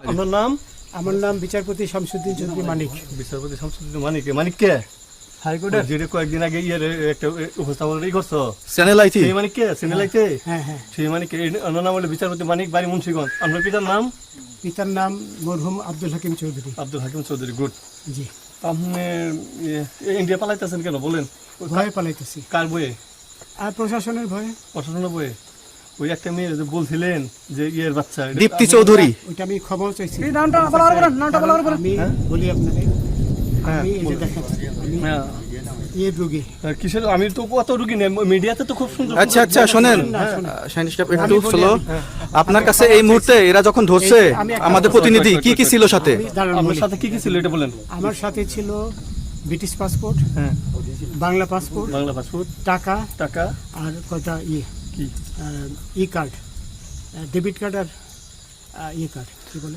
আপনার নাম? আমার নাম বিচারপতি শামসুদ্দিন চৌধুরী মানিক। বিচারপতি শামসুদ্দিন মানিক। মানিক কে? হাইকোর্টের যেটা কয়েকদিন আগে একটা উপস্থাপন করছো চ্যানেল আইতি। সেই মানিক কে? চ্যানেল আইতে? হ্যাঁ হ্যাঁ। সেই মানিক ওনার নাম হলো বিচারপতি মানিক, বাড়ি মুন্সিগঞ্জ। আপনার পিতার নাম? পিতার নাম মরহুম আব্দুল হাকিম চৌধুরী। আব্দুল হাকিম চৌধুরী। গুড। জি। আপনি ইন্ডিয়া পালাইতেছেন কেন বলেন? ভয়ে পালাইতেছি। কার বইয়ে? আর প্রশাসনের ভয়ে। প্রশাসনের বইয়ে? ওই একটা মেয়ে যে বলছিলেন যে ইয়ের বাচ্চা দীপ্তি চৌধুরী। ওইটা আমি খবর চাইছি। নামটা বলার পরে আমি বলি আপনাকে, হ্যাঁ, আমি এই যে দেখাচ্ছি, আমি হ্যাঁ। ইয়ে রোগী। কিসের? আমি তো কত রুগী নেই, মিডিয়াতে তো খুব সুন্দর। আচ্ছা আচ্ছা শোনেন শাইনিশ কাপ একটু স্লো। আপনার কাছে এই মুহূর্তে এরা যখন ধরছে আমি একটা আমাদের প্রতিনিধি কি কি ছিল সাথে? আমি দাঁড়ান আপনার বলি। সাথে কি কি ছিল এটা বলেন। আমার সাথে ছিল ব্রিটিশ পাসপোর্ট, হ্যাঁ, বাংলা পাসপোর্ট, বাংলা পাসপোর্ট, টাকা টাকা, আর কটা ইয়ে কি ই কার্ড, ডেবিট কার্ড আর ইয়ে কার্ড, কি বলে